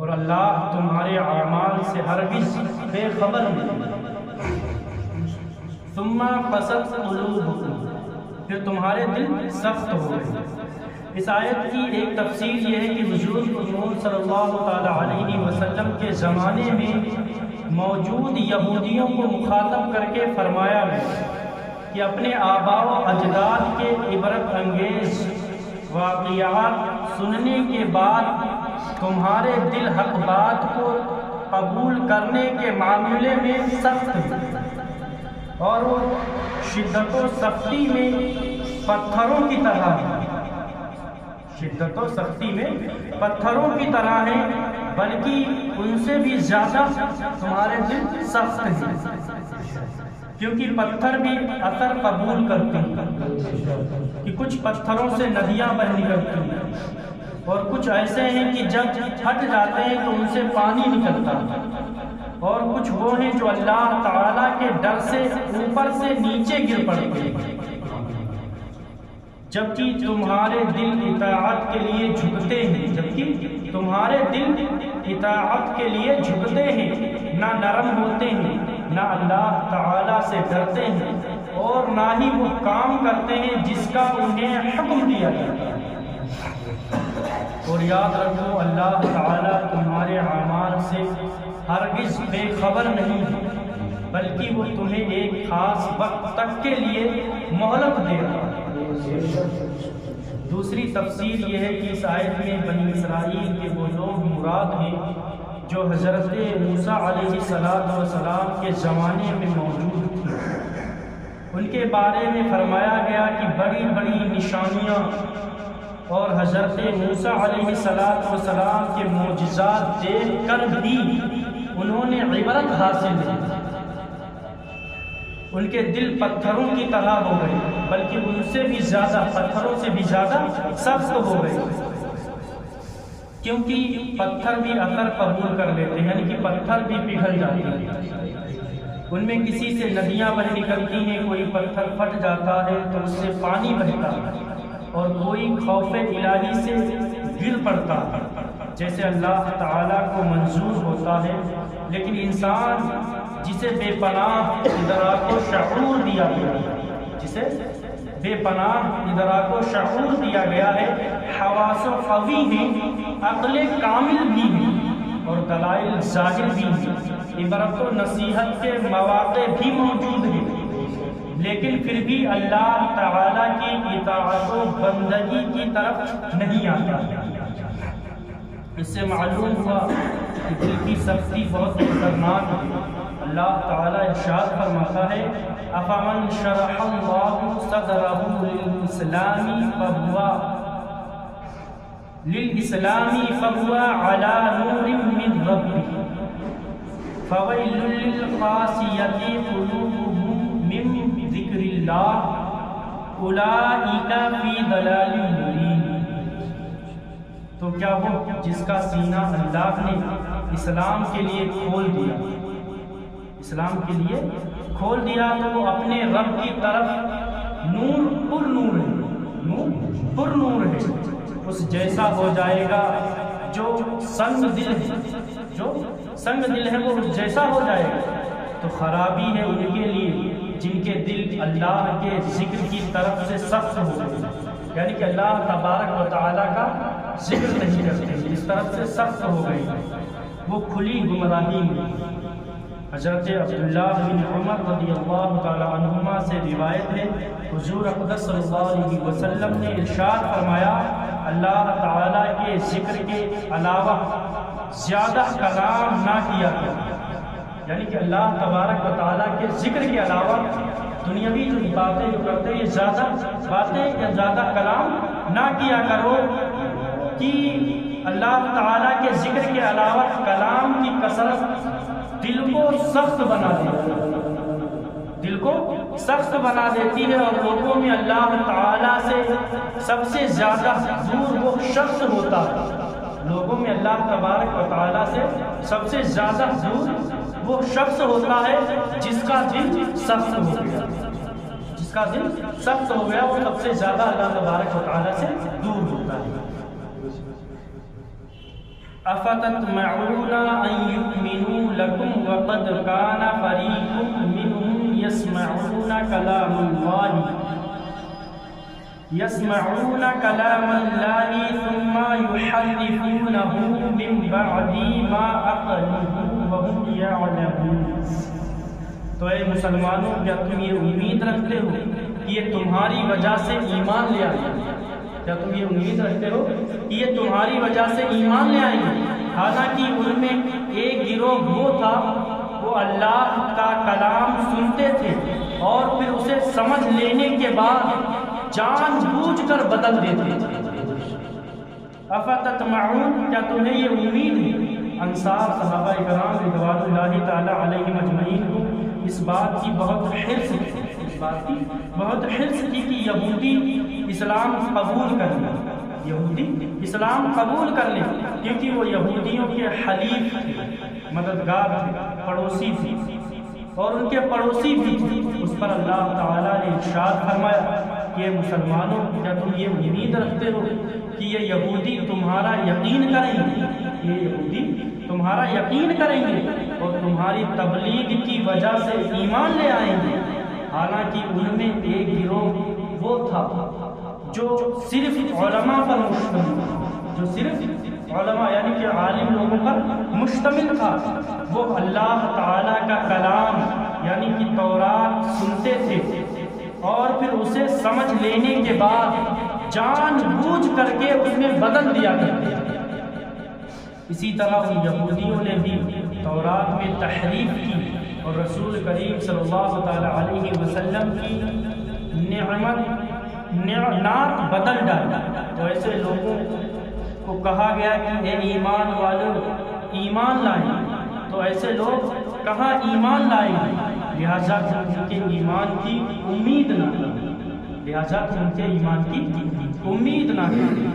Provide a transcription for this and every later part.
اور اللہ تمہارے اعمال سے ہرگز بے خبر نہیں۔ ثم قست قلوبکم، پھر تمہارے دل سخت ہو گئے۔ اس آیت کی ایک تفسیر یہ ہے کہ حضور صلی اللہ تعالیٰ علیہ وسلم کے زمانے میں موجود یہودیوں کو مخاطب کر کے فرمایا گیا کہ اپنے آباء و اجداد کے عبرت انگیز واقعات سننے کے بعد تمہارے دل حق بات کو قبول کرنے کے معاملے میں سخت ہے، اور وہ شدت و سختی میں پتھروں کی طرح ہے، شدت و سختی میں پتھروں کی طرح ہیں، بلکہ ان سے بھی زیادہ تمہارے دل سخت ہیں، کیونکہ پتھر بھی اثر قبول کرتے ہیں کہ کچھ پتھروں سے ندیاں بہ نکلتی ہیں، اور کچھ ایسے ہیں کہ جب ہٹ جاتے ہیں تو ان سے پانی نکلتا ہے، اور کچھ وہ ہیں جو اللہ تعالیٰ کے ڈر سے اوپر سے نیچے گر پڑتے ہیں، جبکہ تمہارے دل اطاعت کے لیے جھکتے ہیں، جبکہ تمہارے دل اطاعت کے لیے جھکتے ہیں، نہ نرم ہوتے ہیں، نہ اللہ تعالیٰ سے ڈرتے ہیں، اور نہ ہی وہ کام کرتے ہیں جس کا انہیں حکم دیا جاتا ہے۔ اور یاد رکھو اللہ تعالیٰ تمہارے اعمال سے ہرگز بے خبر نہیں ہے، بلکہ وہ تمہیں ایک خاص وقت تک کے لیے مہلت دے رہا ہے۔ دوسری تفسیر یہ ہے کہ اس آیت میں بنی اسرائیل کے وہ لوگ مراد ہیں جو حضرت موسیٰ علیہ السلام کے زمانے میں موجود تھے۔ ان کے بارے میں فرمایا گیا کہ بڑی بڑی نشانیاں اور حضرت موسیٰ علیہ السلام کے معجزات دیکھ کر بھی انہوں نے عبرت حاصل کی، ان کے دل پتھروں کی طرح ہو گئے، بلکہ ان سے بھی زیادہ، پتھروں سے بھی زیادہ سخت ہو گئے، کیونکہ پتھر بھی اثر قبول کر لیتے ہیں، یعنی کہ پتھر بھی پگھل جاتے ہیں، ان میں کسی سے ندیاں بہ نکلتی ہیں، کوئی پتھر پھٹ جاتا ہے تو اس سے پانی بہتا ہے، اور کوئی خوف الہی سے گر پڑتا ہے جیسے اللہ تعالیٰ کو منظور ہوتا ہے، لیکن انسان جسے بے پناہ ادراک و شعور دیا گیا ہے، جسے بے پناہ ادراک و شعور دیا گیا ہے، حواس و قوی ہیں، عقل کامل بھی ہیں، اور دلائل ظاہر بھی ہیں، عبرت و نصیحت کے مواقع بھی موجود ہیں، لیکن پھر بھی اللہ تعالیٰ کی اطاعت و بندگی کی طرف نہیں آتا۔ اس سے معلوم ہوا کہ دل کی سختی بہت خطرناک ہے۔ اللہ تعالیٰ ارشاد فرماتا ہے افمن شرح اللہ صدرہ للاسلام فهو على نور من ربه فويل للقاسية قلوبهم من ذکر اللہ اولئک فی ضلال مبین۔ تو کیا وہ جس کا سینہ اللہ نے اسلام کے لیے کھول دیا، اسلام کے لیے کھول دیا، تو وہ اپنے رب کی طرف نور پر نور ہے، نور پر نور ہے، اس جیسا ہو جائے گا جو سنگ دل ہے، جو سنگ دل ہے وہ جیسا ہو جائے گا۔ تو خرابی ہے ان کے لیے جن کے دل اللہ کے ذکر کی طرف سے سخت ہو گئے، یعنی کہ اللہ تبارک و تعالیٰ کا ذکر نہیں کرتے، اس طرف سے سخت ہو گئے، وہ کھلی گمراہی میں۔ حضرت عبداللہ بن عمر رضی اللہ تعالی عنہما سے روایت ہے، حضور اقدس صلی اللہ علیہ وسلم نے ارشاد فرمایا اللہ تعالیٰ کے ذکر کے علاوہ زیادہ کلام نہ کیا کرو، یعنی کہ اللہ تبارک و تعالیٰ کے ذکر کے علاوہ دنیاوی جو باتیں جو کرتے ہیں زیادہ باتیں یا زیادہ کلام نہ کیا کرو، کہ اللہ تعالیٰ کے ذکر کے علاوہ کلام کی کثرت دل کو سخت بنا دیتی ہے، دل کو سخت بنا دیتی ہے، اور لوگوں میں اللہ تعالیٰ سے سب سے زیادہ دور وہ شخص ہوتا ہے، لوگوں میں اللہ تبارک و تعالیٰ سے سب سے زیادہ دور وہ شخص ہوتا ہے جس کا دل سخت ہو گیا، جس کا دل سخت ہو گیا وہ سب سے زیادہ اللہ تبارک و تعالیٰ سے دور ہوتا ہے۔ افتطمعون ان یؤمنوا لکم وقد کان فریق منهم یسمعون کلام اللہ ثم یحرفونہ من بعد ما عقلوہ وهم یعلمون۔ تو اے مسلمانوں، کیا تم یہ امید رکھتے ہو کہ یہ تمہاری وجہ سے ایمان لے آئیں گے؟ کیا تم یہ امید رکھتے ہو کہ یہ تمہاری وجہ سے ایمان لے آئیں گے؟ حالانکہ ان میں ایک گروہ وہ تھا، وہ اللہ کا کلام سنتے تھے اور پھر اسے سمجھ لینے کے بعد جان بوجھ کر بدل دیتے تھے۔ افتطمعون، کیا تمہیں یہ امید ہے؟ انصار صحابہ کرام رضوان اللہ تعالی علیہم اجمعین کو اس بات کی بہت حرص تھی کہ یہودی اسلام قبول کر لیں، کیونکہ وہ یہودیوں کے حلیف تھے، مددگار تھے، پڑوسی تھے، اور ان کے پڑوسی بھی تھے۔ اس پر اللہ تعالیٰ نے ارشاد فرمایا کہ مسلمانوں، کیا تم یہ امید رکھتے ہو کہ یہ یہودی تمہارا یقین کریں گے اور تمہاری تبلیغ کی وجہ سے ایمان لے آئیں گے؟ حالانکہ ان میں ایک گروہ وہ تھا جو صرف علماء پر مشتمل تھا، یعنی کہ عالم لوگوں پر مشتمل تھا۔ وہ اللہ تعالیٰ کا کلام یعنی کہ تورات سنتے تھے اور پھر اسے سمجھ لینے کے بعد جان بوجھ کر کے اس میں بدل دیا کرتے تھے۔ اسی طرح ان یہودیوں نے بھی تورات میں تحریف کی اور رسول کریم صلی اللہ تعالی علیہ وسلم کی نعت بدل ڈالی۔ تو ایسے لوگوں کو کہا گیا کہ اے ایمان والو ایمان لائیں، تو ایسے لوگ کہاں ایمان لائیں گے؟ لہذا ان کے ایمان کی امید نہ کریں۔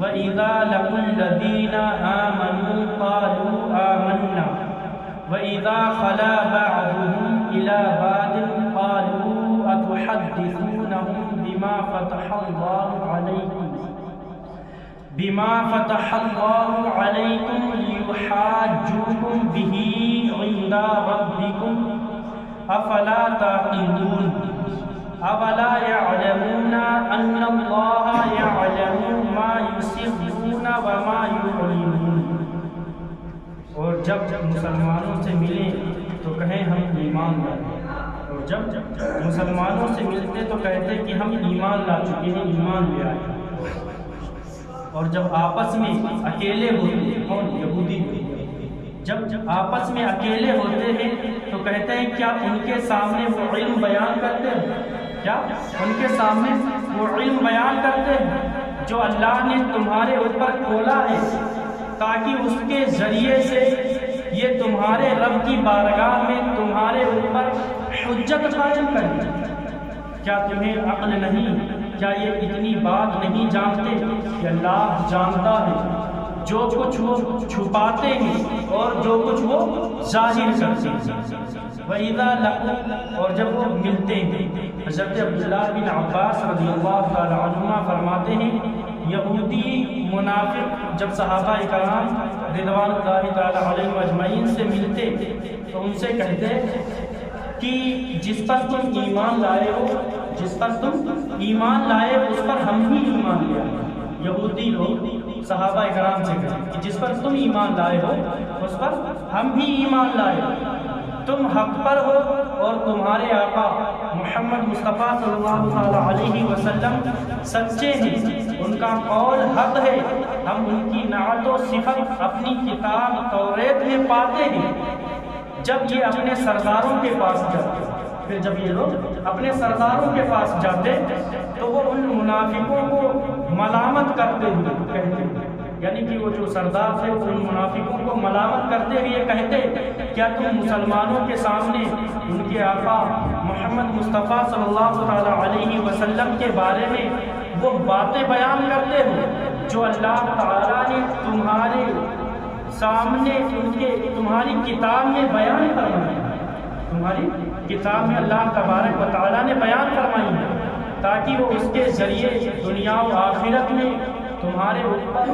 وَإِذَا لَقُوا الَّذِينَ آمَنُوا قَالُوا آمَنَّا وَإِذَا خَلَا بَعْضُهُمْ إِلَى بَعْضٍ قَالُوا أَتُحَدِّثُونَهُم بِمَا فَتَحَ اللَّهُ عَلَيْكُمْ لِيُحَاجُّوكُم بِهِ عِندَ رَبِّكُمْ أَفَلَا تَعْقِلُونَ أَوَلَا يَعْلَمُونَ أَنَّ اللَّهَ يَعْلَمُ مَا يُسِرُّونَ وَمَا يُعْلِنُونَ۔ اور جب مسلمانوں سے ملیں تو کہیں ہم ایمان لائے، اور جب مسلمانوں سے ملتے تو کہتے کہ ہم ایمان لا چکے ہیں، ایمان لے آئے۔ اور جب آپس میں اکیلے ہوتے ہیں، اور یہودی جب آپس میں اکیلے ہوتے ہیں تو کہتے ہیں کیا ان کے سامنے وہ علم بیان کرتے ہیں؟ جو اللہ نے تمہارے اوپر کھولا ہے تاکہ اس کے ذریعے سے یہ تمہارے رب کی بارگاہ میں تمہارے اوپر حجت قائم کرے۔ کیا تمہیں عقل نہیں؟ کیا یہ اتنی بات نہیں جانتے کہ اللہ جانتا ہے جو کچھ وہ چھپاتے ہیں اور جو کچھ وہ ظاہر کرتے ہیں؟ وَإِذَا لَقُوا، اور جب وہ ملتے ہیں۔ حضرت عبداللہ بن عباس رضی اللہ تعالی عنہما فرماتے ہیں یہودی منافق جب صحابہ کرام رضوان اللہ تعالی علیہم اجمعین سے ملتے تو ان سے کہتے کہ جس پر تم ایمان لائے اس پر ہم بھی ایمان لے آئے۔ یہودی لوگ صحابہ کرام سے کہتے کہ جس پر تم ایمان لائے ہو اس پر ہم بھی ایمان لائے، تم حق پر ہو اور تمہارے آقا محمد مصطفیٰ صلی اللہ علیہ وسلم سچے ہیں، ان کا قول حق ہے، ہم ان کی نعت و صفت اپنی کتاب توریت میں پاتے ہیں۔ جب یہ اپنے سرداروں کے پاس جاتے، پھر جب یہ لوگ اپنے سرداروں کے پاس جاتے تو وہ ان منافقوں کو ملامت کرتے ہوئے کہتے، یعنی کہ وہ جو سردار تھے ان منافقوں کو ملامت کرتے ہوئے کہتے کیا تم مسلمانوں کے سامنے ان کے آقا محمد مصطفیٰ صلی اللہ علیہ وسلم کے بارے میں وہ باتیں بیان کرتے ہو جو اللہ تعالیٰ نے تمہارے سامنے تمہاری کتاب میں بیان فرمائی، تمہاری کتاب میں اللہ تبارک و تعالیٰ نے بیان فرمائی ہے تاکہ وہ اس کے ذریعے دنیا و آخرت میں تمہارے اوپر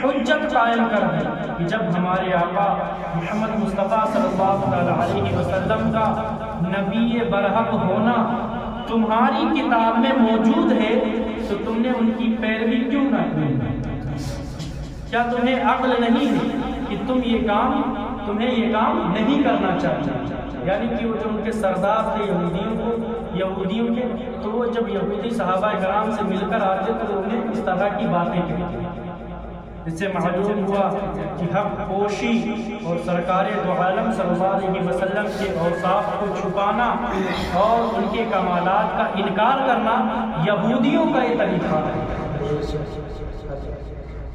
حجت قائم کر دی کہ جب ہمارے آقا محمد مصطفیٰ صلی اللہ علیہ وسلم کا نبی برحق ہونا تمہاری کتاب میں موجود ہے تو تم نے ان کی پیروی کیوں نہ کی؟ کیا تمہیں عقل نہیں ہے کہ تمہیں یہ کام نہیں کرنا چاہیے؟ یعنی کہ وہ جو ان کے سردار تھے یہودیوں کے، تو وہ جب یہودی صحابہ کرام سے مل کر آتے تو انہیں اس طرح کی باتیں کہتے، اس سے معلوم ہوا کہ حق پوشی اور سرکار دو عالم صلی اللہ علیہ وسلم کے اوصاف کو چھپانا اور ان کے کمالات کا انکار کرنا یہودیوں کا یہ طریقہ ہے۔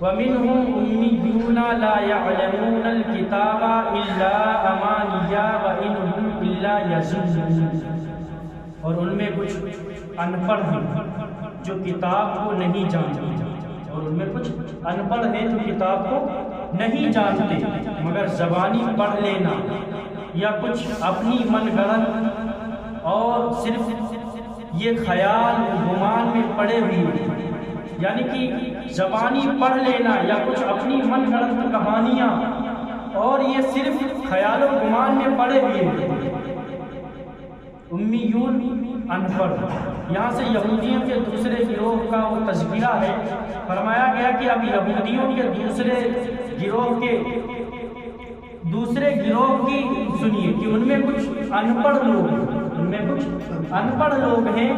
وَمِنْهُمْ أُمِّيُّونَ لَا يَعْلَمُونَ الْكِتَابَ إِلَّا أَمَانِيَّ وَإِنْ هُمْ إِلَّا يَظُنُّونَ، اور ان میں کچھ ان پڑھ ہیں جو کتاب کو نہیں جانتے، اور ان میں کچھ ان پڑھ ہیں جو کتاب کو نہیں جانتے مگر زبانی پڑھ لینا یا کچھ اپنی من گڑت اور صرف یہ خیال گمان میں پڑے ہوئے، یعنی کہ زبانی پڑھ لینا یا کچھ اپنی من گڑت کہانیاں اور یہ صرف خیال و گمان میں پڑے ہوئے ہیں۔ امیون ان پڑھ، یہاں سے یہودیوں کے دوسرے گروہ کا وہ تذکرہ ہے۔ فرمایا گیا کہ اب یہودیوں کے دوسرے گروہ کی سنیے کہ ان میں کچھ ان پڑھ لوگ ہیں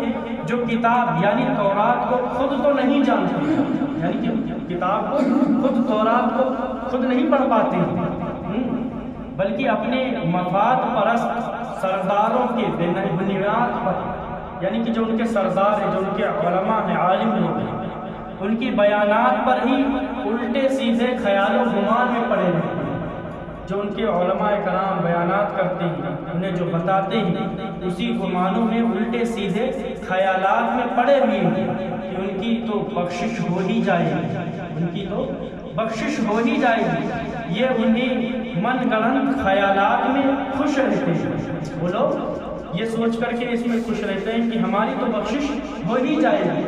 جو کتاب یعنی تورات کو خود تو نہیں جانتے، یعنی کہ کتاب کو تورات کو خود نہیں پڑھ پاتے بلکہ اپنے مفاد پرست سرداروں کے بنیاد پر، یعنی کہ جو ان کے سردار ہیں، جو ان کے علماء ہیں، عالم لوگ ہیں، ان کی بیانات پر ہی الٹے سیدھے خیال و گمان میں پڑے رہتے ہیں۔ جو ان کے علماء کرام بیانات کرتے ہیں، انہیں جو بتاتے ہیں، اسی گمانوں میں الٹے سیدھے خیالات میں پڑے ہوئے ہیں کہ ان کی تو بخشش ہو ہی جائے گی، یہ انہیں من گڑت خیالات میں خوش رہتے ہیں۔ وہ لوگ یہ سوچ کر کے اس میں خوش رہتے ہیں کہ ہماری تو بخشش ہو ہی جائے گی،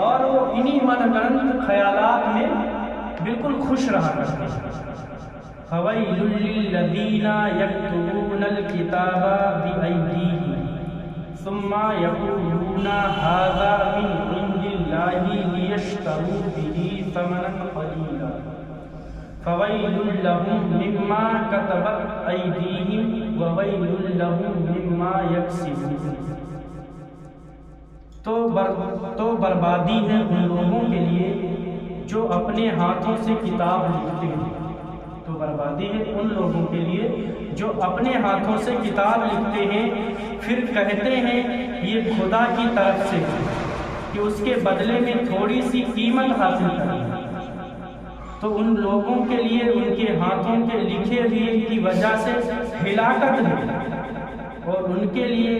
اور وہ انہی من گڑت خیالات میں بالکل خوش رہا کرتے ہیں۔ فَوَيْلٌ لِّلَّذِينَ يَكْتُبُونَ الْكِتَابَ بِأَيْدِيهِمْ ثُمَّ يَقُولُونَ هَٰذَا مِنْ عِندِ اللَّهِ لِيَشْتَرُوا بِهِ ثَمَنًا قَلِيلًا فَوَيْلٌ لَّهُم مِّمَّا كَتَبَتْ أَيْدِيهِمْ وَوَيْلٌ لَّهُم مِّمَّا يَكْسِبُونَ۔ تو بربادی ہے ان لوگوں کے لیے جو اپنے ہاتھوں سے کتاب لکھتے ہیں، جو اپنے ہاتھوں سے کتاب لکھتے ہیں پھر کہتے ہیں یہ خدا کی طرف سے کہ اس کے بدلے میں تھوڑی سی قیمت حاصل کریں، تو ان لوگوں کے لیے ان کے ہاتھوں کے لکھے ہوئے کی وجہ سے ہلاکت ہے اور ان کے لیے